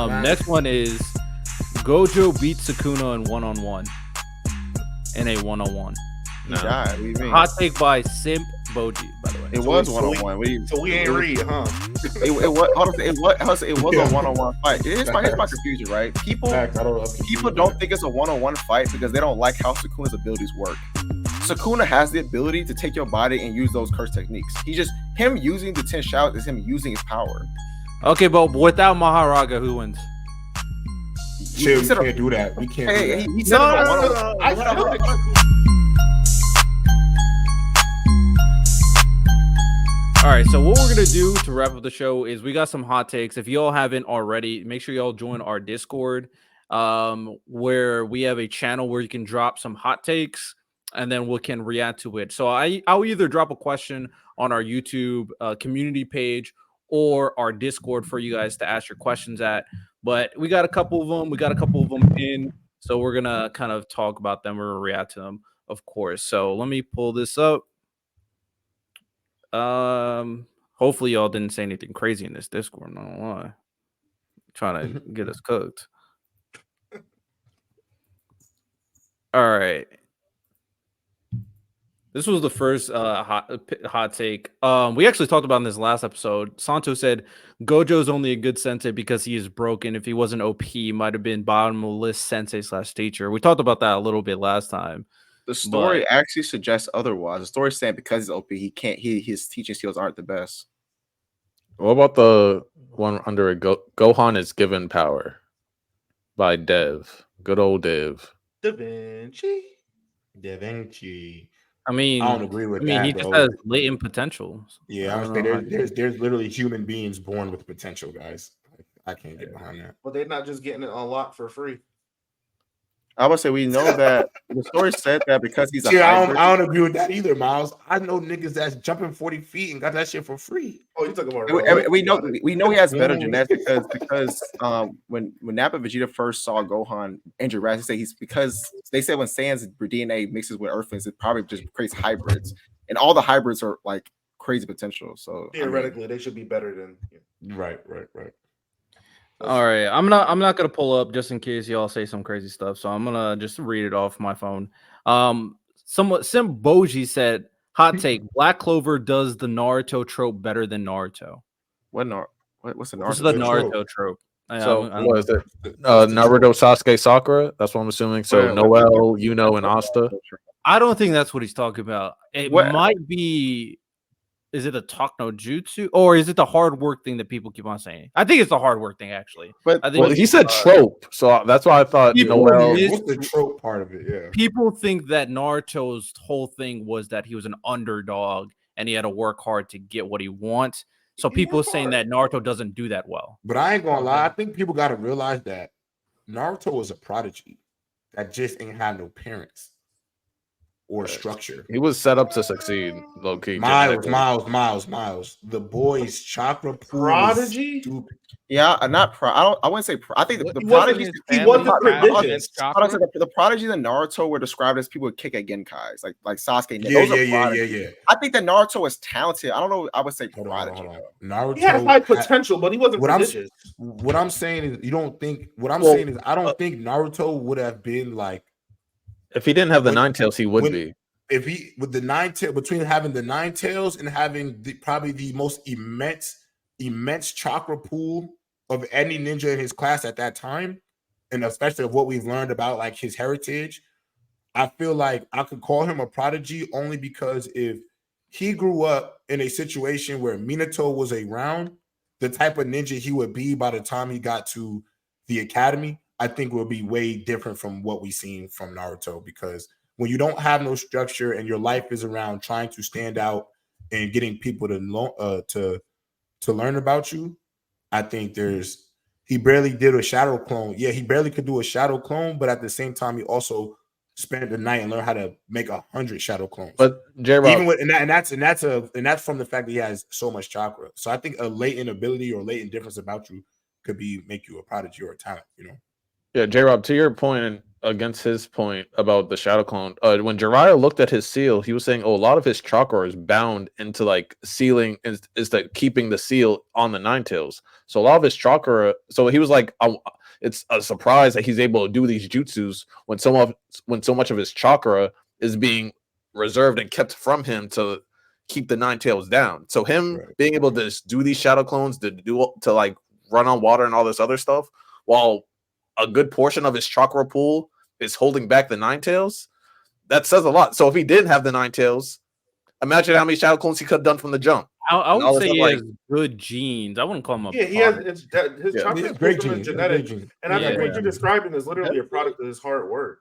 Next one is Gojo beats Sukuna in one-on-one. In a one-on-one. No. God, what do you mean? Hot take by Simp Boji, by the way. It was one-on-one. So we ain't read, huh? It was a one-on-one fight. Here's my confusion, right? People don't think it's a one-on-one fight because they don't like how Sukuna's abilities work. Sukuna has the ability to take your body and use those curse techniques. Him using the 10 shouts is him using his power. Okay, but without Maharaga, who wins? Chill, we can't do that. We can't do that. He said no. All right, so what we're going to do to wrap up the show is we got some hot takes. If y'all haven't already, make sure y'all join our Discord, where we have a channel where you can drop some hot takes, and then we can react to it. So I'll either drop a question on our YouTube community page or our Discord for you guys to ask your questions at. But we got a couple of them. We got a couple of them in, so we're going to kind of talk about them or react to them, of course. So let me pull this up. Hopefully y'all didn't say anything crazy in this Discord. No lie, trying to get us cooked. All right, this was the first hot take. We actually talked about in this last episode. Santo said Gojo's only a good sensei because he is broken. If he wasn't OP, he might have been bottom of the list sensei / teacher. We talked about that a little bit last time. The story actually suggests otherwise. The story saying because he's OP, his teaching skills aren't the best. What about the one under it? Gohan is given power by Dev. Good old Dev. Da Vinci. I mean, I don't agree with that. He just has latent potential. Yeah, I would say there's literally human beings born with potential, guys. I can't get behind that. But they're not just getting it unlocked for free. I would say we know that the story said that because he's I don't agree with that either, Miles. I know niggas that's jumping 40 feet and got that shit for free. Oh, you talking about we know he has better genetics because when Nappa Vegeta first saw Gohan injured rats, they said when Saiyan's DNA mixes with Earthlings, it probably just creates hybrids, and all the hybrids are like crazy potential. So theoretically, they should be better than Right. All right, I'm not gonna pull up just in case y'all say some crazy stuff, so I'm gonna just read it off my phone. Somewhat Sim Boji said, "Hot take: Black Clover does the Naruto trope better than Naruto." What's the Naruto? This is the Naruto trope. So what is it? Naruto, Sasuke, Sakura. That's what I'm assuming. So Noel, Yuno, and Asta. I don't think that's what he's talking about. It might be. Is it a talk no jutsu or is it the hard work thing that people keep on saying? I think it's the hard work thing actually. But I think he said trope, so that's why I thought Noel. What's the trope part of it? Yeah. People think that Naruto's whole thing was that he was an underdog and he had to work hard to get what he wants. So people are saying that Naruto doesn't do that well. But I ain't gonna lie, I think people gotta realize that Naruto was a prodigy that just ain't had no parents or structure. He was set up to succeed, low key. Miles. The boy's chakra prodigy. Yeah, not I wouldn't say. I think the prodigies. He wasn't prodigious. The prodigies in Naruto were described as people who kick at Genkais, like Sasuke. Yeah. I think that Naruto was talented. I don't know. I would say prodigy. Naruto he had high potential, but he wasn't prodigious. What I'm saying is, you don't think. What I'm saying is, I don't think Naruto would have been like. If he didn't have the nine tails, he would be. If he with the nine tails, between having the nine tails and having probably the most immense chakra pool of any ninja in his class at that time, and especially of what we've learned about like his heritage, I feel like I could call him a prodigy only because if he grew up in a situation where Minato was around, the type of ninja he would be by the time he got to the academy, I think will be way different from what we've seen from Naruto, because when you don't have no structure and your life is around trying to stand out and getting people to learn about you, I think he barely did a shadow clone. Yeah, he barely could do a shadow clone, but at the same time, he also spent the night and learned how to make 100 shadow clones. But J-Rob, that's from the fact that he has so much chakra. So I think a latent ability or latent difference about you could make you a prodigy or a talent, you know. Yeah, J-Rob, to your point, against his point about the shadow clone, when Jiraiya looked at his seal, he was saying, "Oh, a lot of his chakra is bound into like sealing, is like keeping the seal on the Nine Tails. So a lot of his chakra. So he was like, it's a surprise that he's able to do these jutsus when so much of his chakra is being reserved and kept from him to keep the Nine Tails down. So him being able to just do these shadow clones to like run on water and all this other stuff, while a good portion of his chakra pool is holding back the Nine Tails, that says a lot. So if he didn't have the Nine Tails, imagine how many shadow clones he could have done from the jump. I would say he has good genes. I wouldn't call him a he has his chakra great is genetic, and I think what you're describing is literally a product of his hard work.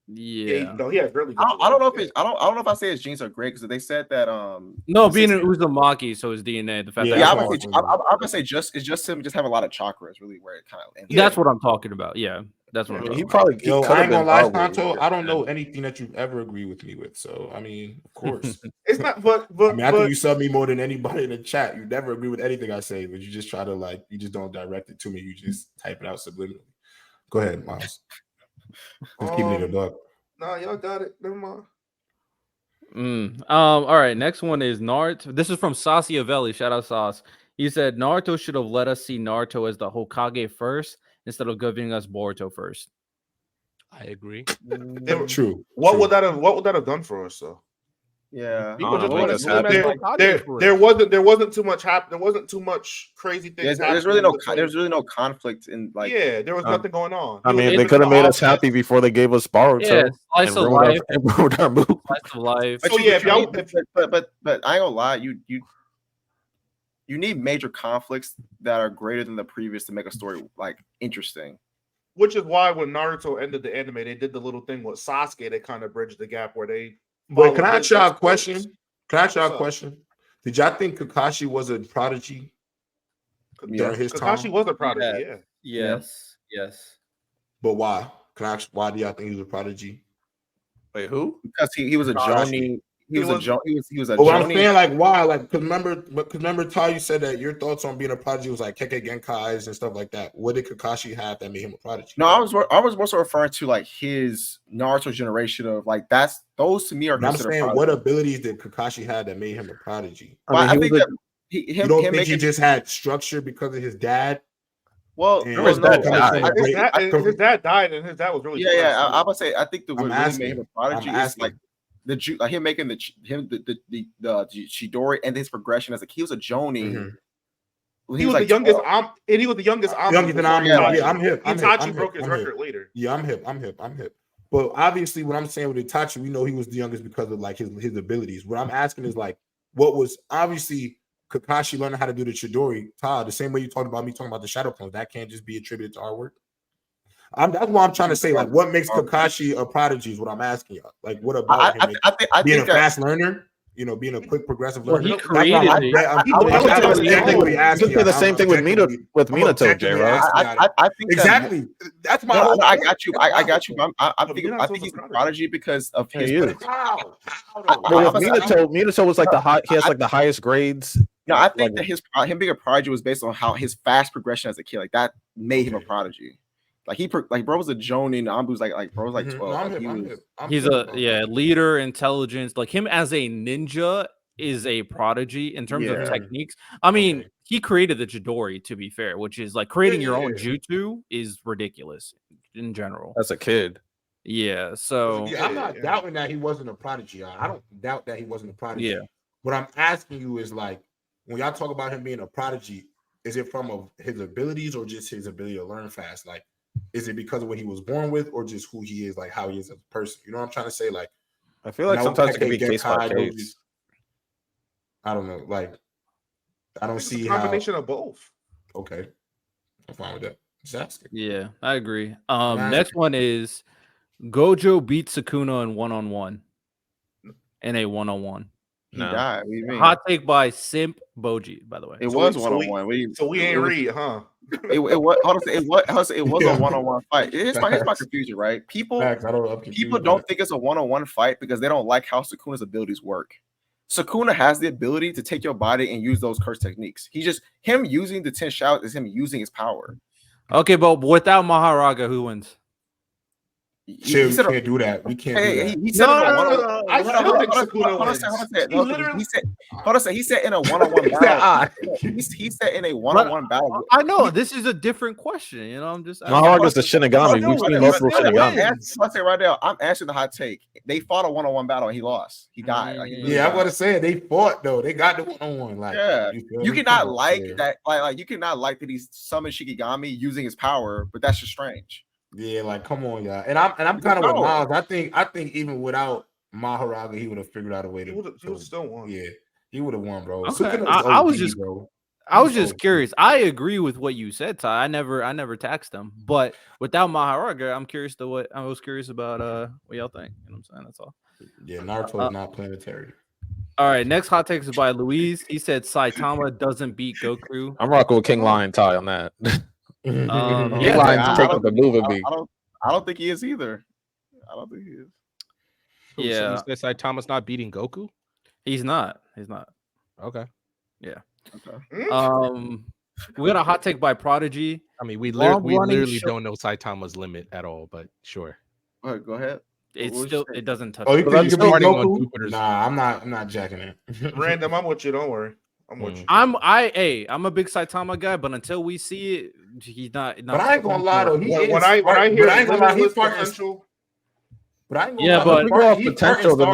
Yeah, no, he has really. I don't know if I don't know if I say his genes are great because they said that no, being an Uzumaki, so his DNA, the fact that I'm gonna say it's just him just have a lot of chakra is really where it kind of ends. That's what I'm talking about. Yeah, that's what I'm talking about. I ain't gonna lie, Santo, I don't know anything that you ever agree with me with. So I mean, of course, it's not. But I mean, I think you sub me more than anybody in the chat. You never agree with anything I say, but you just try to you just don't direct it to me. You just type it out subliminally. Go ahead, Miles. Just keeping it a buck. Nah, y'all got it. Never mind. All right. Next one is Naruto. This is from Sasiavelli. Shout out Sauce. He said Naruto should have let us see Naruto as the Hokage first instead of giving us Boruto first. I agree. True. What would that have done for us though? Yeah, people just want to see there wasn't too much There wasn't too much crazy things. There's really no conflict in there was nothing going on. I mean, they could have made us happy before they gave us Boruto. Yeah, slice of life. Slice of life. But I ain't gonna lie, you need major conflicts that are greater than the previous to make a story interesting. Which is why when Naruto ended the anime, they did the little thing with Sasuke. They kind of bridged the gap where they. But can I ask y'all a question? Did y'all think Kakashi was a prodigy during his time? Kakashi was a prodigy, Yes. But why? Can I ask why do y'all think he was a prodigy? Wait, who? Because he was a Jonin. He was a But what I'm saying, why? Because remember, Ty, you said that your thoughts on being a prodigy was like Kekkei Genkais and stuff like that. What did Kakashi have that made him a prodigy? No, I was more so referring to his Naruto generation of those to me are. I'm saying, what abilities did Kakashi have that made him a prodigy? I think that you don't think he just had structure because of his dad? Well, his dad died, and his dad was really. I would say I think what really made him a prodigy is him making the Chidori and his progression as he was a Jonin. Mm-hmm. He was the youngest. He was the youngest. I'm hip. Itachi broke his record later. Yeah, I'm hip. But obviously, what I'm saying with Itachi, we know he was the youngest because of his abilities. What I'm asking is what was obviously Kakashi learning how to do the Chidori, Todd, the same way you talked about me talking about the Shadow Clones. That can't just be attributed to our work. That's what I'm trying to say. What makes Kakashi a prodigy is what I'm asking you. What about him? Being a fast learner, being a quick progressive learner. He created the same thing with Minato, J-Rock. I think exactly. That's my. I got you. I think he's a prodigy because of his. Minato was he has the highest grades. No, I think that him being a prodigy was based on how his fast progression as a kid, that made him a prodigy. Bro was a Jonin. Ambu's bro was 12. He's a leader, intelligence. Him as a ninja is a prodigy in terms of techniques. I mean, he created the Chidori, to be fair, which is creating your own jutsu is ridiculous in general. As a kid. Yeah, so I'm not doubting that he wasn't a prodigy. I don't doubt that he wasn't a prodigy. Yeah. What I'm asking you is when y'all talk about him being a prodigy, is it from his abilities or just his ability to learn fast? Is it because of what he was born with, or just who he is, how he is as a person? You know what I'm trying to say? I feel like sometimes it can be case by case. I don't know. I don't see a combination of both. Okay, I'm fine with that. Just asking. Yeah, I agree. Next one is Gojo beat Sukuna in 1-on-1 in a 1-on-1. He died. What do you mean? Hot take by Simp Boji, by the way. It was 1-on-1. So we ain't read, huh? It was a 1-on-1 fight. Here's my confusion, right? People don't think it's a 1-on-1 fight because they don't like how Sukuna's abilities work. Sukuna has the ability to take your body and use those curse techniques. Him using the 10 shouts is him using his power. Okay, but without Maharaga, who wins? Shit, we can't do that. We can't do that. He said No. I still think Sukuna wins. He said in a one-on-one battle. He said in a one-on-one battle. I know this is a different question. You know, I'm just. Maharaga's the Shinigami. We've seen multiple Shinigamis. I say right now, I'm answering the hot take. They fought a one-on-one battle and he lost. He died. I'm gonna say they fought though. They got the one-on-one. Like, yeah, you cannot like that. Like you cannot like that he's summoned Shikigami using his power, but that's just strange. Yeah, like come on, y'all. And I'm kind of with Miles. I think even without Maharaga, he would have figured out a way to. He would still won. Yeah, he would have won, bro. Okay. I was just curious. I agree with what you said, Ty. I never taxed him, but without Maharaga, I was curious about what y'all think. You know what I'm saying? That's all. Yeah, Naruto is not planetary. All right, next hot take is by Luis. He said Saitama doesn't beat Goku. I'm rocking with King Lion Ty on that. King Lion's taking the moving beat. I don't think he is either. I don't think he is. Yeah, so Saitama's not beating Goku. He's not. Okay. Yeah. Okay. We got a hot take by Prodigy. I mean, we literally don't know Saitama's limit at all, but sure. Go ahead. It doesn't touch. Oh, you think you can beat Goku? Nah, I'm not jacking it. Random, I'm with you. Don't worry. I'm with you. I'm a big Saitama guy, but until we see it, he's not. But I ain't gonna lie though. When I hear he's potential. But I ain't gonna lie. If we go off potential, then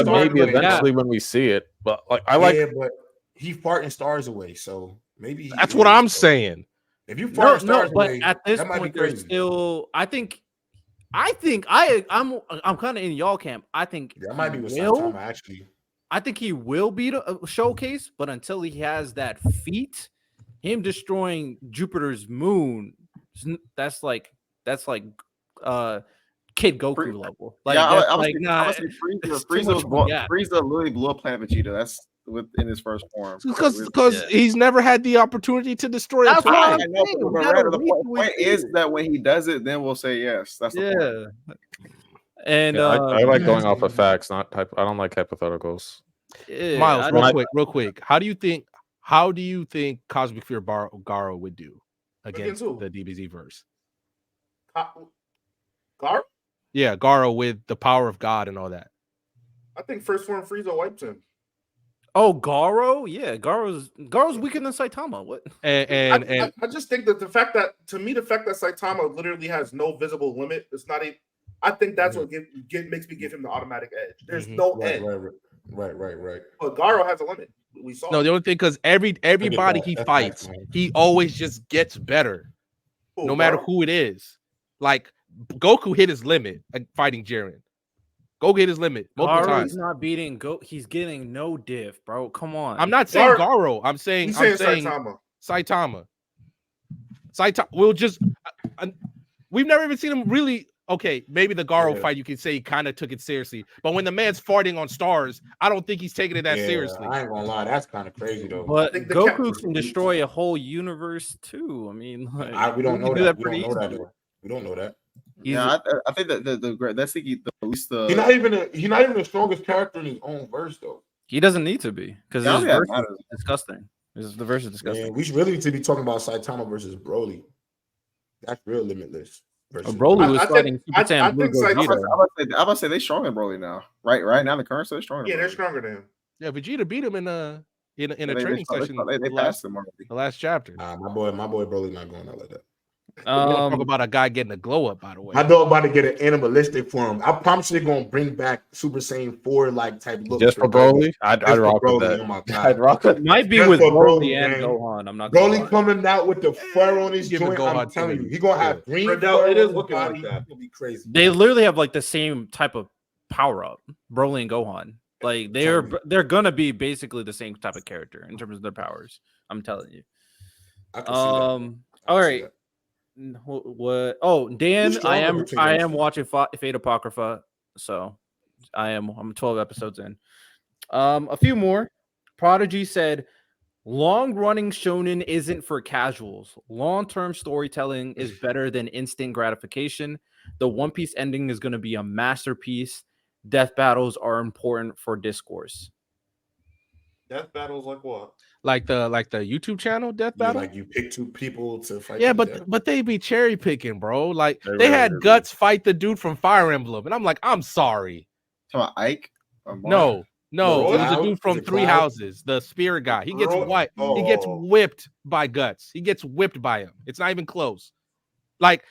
maybe eventually when we see it. But like but he's farting stars away, so maybe that's what I'm saying. If you fart stars away, at this point, there's still. I'm kind of in y'all camp. I think that might be with Saitama actually. I think he will beat a showcase, but until he has that feat, him destroying Jupiter's moon, that's like Kid Goku level. Like, Frieza literally blew up Planet Vegeta. That's within his first form. Because he's never had the opportunity to destroy a planet. The point is that when he does it, then we'll say yes. That's the point. And I like going off of facts, not type. I don't like hypotheticals. Miles, real quick. How do you think Cosmic Fear Garo would do against the DBZ verse? Garo? Yeah, Garo with the power of God and all that. I think first form Frieza wiped him. Oh, Garo? Yeah, Garo's weaker than Saitama. What? And I just think that the fact that Saitama literally has no visible limit, it's not a. I think that's what makes me give him the automatic edge. There's no edge. Right. But Garo has a limit. We saw. No, the only thing because everybody he fights, he always just gets better, no matter who it is. Like Goku hit his limit fighting Jiren. Goku hit his limit multiple times. He's not beating He's getting no diff, bro. Come on. I'm not saying Garo. I'm saying Saitama. Saitama. We'll just. We've never even seen him really. Okay, maybe the Garo fight, you could say he kind of took it seriously. But when the man's farting on stars, I don't think he's taking it that seriously. I ain't gonna lie, that's kind of crazy though. But Goku can destroy a whole universe too. I mean, we don't know that. We don't know that. I think that that's the least. He's not even the strongest character in his own verse though. He doesn't need to be because his verse is disgusting. The verse is disgusting. Man, we should really need to be talking about Saitama versus Broly. That's real limitless. Broly was fighting Super Saiyan Blue Gogeta. I'm about to say they're stronger than Broly now. Right now, the current they're stronger. Yeah, they're stronger than him. Yeah, Vegeta beat him in a training session. They passed him already. The last chapter. My boy Broly not going out like that. Talk about a guy getting a glow up, by the way. My dog about to get an animalistic form. I promise they're gonna bring back Super Saiyan 4 like type look. Just for Broly? I'd rock with that. Oh my God. I'd rock with Might be with Broly and Gohan. I'm not Broly coming out with the fur on his joint. I'm telling you, he's gonna have green fur. It is looking like that. It's gonna be crazy. They literally have like the same type of power up, Broly and Gohan. Like they're gonna be basically the same type of character in terms of their powers. I'm telling you. All right. What? Oh, Dan, I am watching Fate Apocrypha, so I'm 12 episodes in. A few more. Prodigy said, "Long-running shonen isn't for casuals. Long-term storytelling is better than instant gratification. The One Piece ending is going to be a masterpiece. Death battles are important for discourse." Death battles like what? Like the YouTube channel Death Battle. Like you pick 2 people to fight. Yeah, but they be cherry picking, bro. Like They they really had do. Guts fight the dude from Fire Emblem, and I'm like, I'm sorry. Talking about Ike? Or No, it was a Cloud? dude from Is it Three Cloud? Houses, the spirit guy. He gets white. He gets whipped by Guts. He gets whipped by him. It's not even close. Like,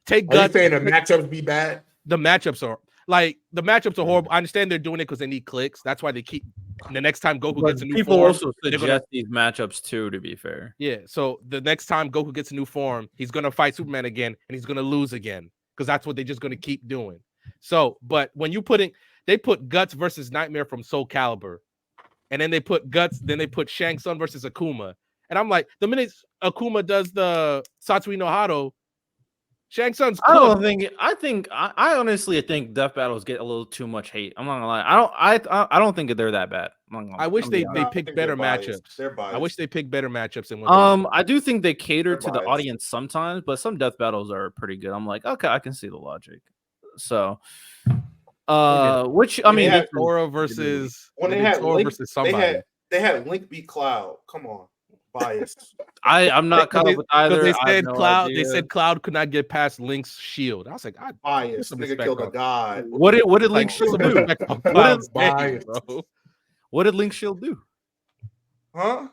take Guts. Are you saying the matchups be bad? The matchups are horrible. I understand they're doing it because they need clicks. That's why they keep the next time Goku gets a new people form. also suggest these matchups too, to be fair. Yeah, so the next time Goku gets a new form, he's gonna fight Superman again, and he's gonna lose again because that's what they're just gonna keep doing. So, but when they put Guts versus Nightmare from Soul Calibur, and then they put Shang Tsung versus Akuma, and I'm like, the minute Akuma does the Satsui no Hado, Shang Tsung's cooked. I honestly think death battles get a little too much hate. I'm not gonna lie. I don't think they're that bad. I wish they picked better matchups. They're biased. I wish they picked better matchups than I do think they cater to the audience sometimes, but some death battles are pretty good. I'm like, okay, I can see the logic. So which I mean, Sora versus when they had Sora Link, versus somebody. They had Link beat Cloud. Come on, biased. I'm not caught up with either. They said Cloud. They said Cloud could not get past Link's shield. I was like, biased. Nigga killed a god. What did Link's shield do? What did Link's shield do? Huh?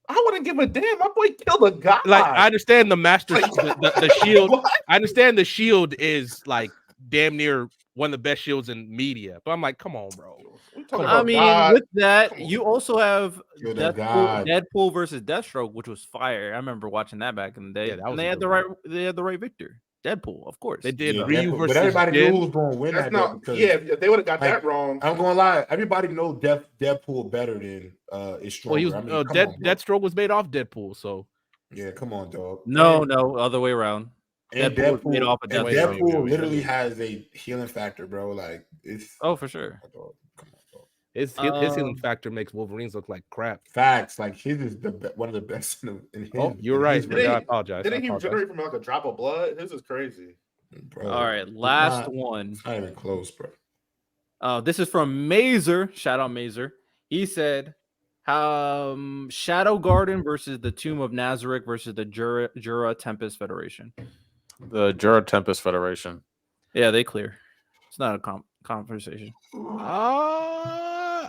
I wouldn't give a damn. My boy killed a god. Like, I understand the master, the shield. I understand the shield is like damn near one of the best shields in media, but I'm like, come on, bro. I mean, with that, you also have Deadpool versus Deathstroke, which was fire. I remember watching that back in the day. Yeah, and they had the right victor. Deadpool, of course. They did. Ryu versus, but everybody knew who was going to win that. If they would have got that wrong. I'm going to lie. Everybody knows Deadpool better than is stronger. Well, Deathstroke was made off Deadpool, so yeah, come on, dog. No, other way around. And Deadpool made off of Deadpool literally has a healing factor, bro. Like it's for sure. His healing factor makes Wolverines look like crap. Facts, like his is one of the best in his. Oh, you're right. I apologize. Didn't he generate from like a drop of blood? His is crazy. Bro, all right, last one. Not even close, bro. This is from Mazer. Shout out Mazer. He said, Shadow Garden versus the Tomb of Nazarick versus the Jura Tempest Federation. The Jura Tempest Federation. Yeah, they clear. It's not a conversation.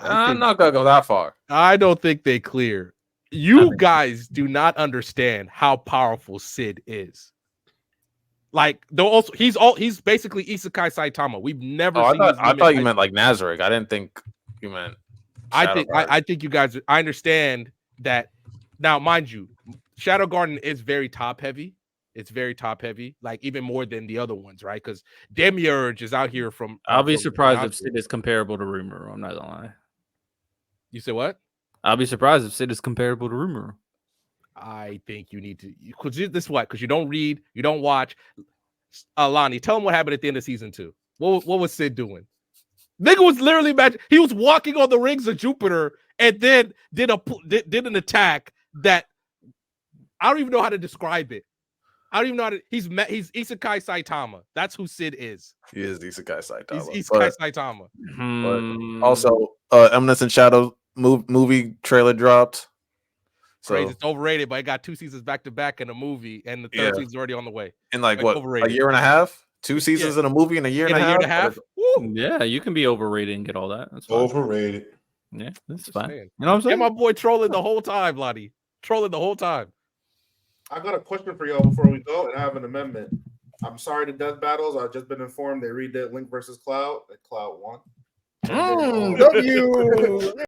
I'm not gonna go that far. I don't think they clear. You guys do not understand how powerful Sid is. Like, he's basically Isekai Saitama. We've never. I thought you meant like Nazarick. I didn't think you meant. I think you guys. I understand that. Now, mind you, Shadow Garden is very top heavy. It's very top heavy, like even more than the other ones, right? Because Demiurge is out here from. I'll be surprised if Sid is comparable to Rimuru. I'm not gonna lie. You said what? I'll be surprised if Sid is comparable to Rimuru. I think you need to. Because you don't read, you don't watch. Lonnie, tell him what happened at the end of season 2. What was Sid doing? Nigga was literally he was walking on the rings of Jupiter and then did an attack that I don't even know how to describe it. I don't even know how to. He's Isekai Saitama. That's who Sid is. He is Isekai Saitama. He's Isekai Saitama. But also, Eminence and Shadow movie trailer dropped. So it's overrated, but it got 2 seasons back to back in a movie, and the third season's already on the way. In like what, overrated. A year and a half? 2 seasons in a movie in a year and a half? Yeah, you can be overrated and get all that. That's fine. Overrated. Yeah, that's fine. You know what I'm saying? And my boy trolling the whole time, Lottie. Trolling the whole time. I got a question for y'all before we go, and I have an amendment. I'm sorry to Death Battles. I've just been informed they redid Link versus Cloud, and Cloud won. W.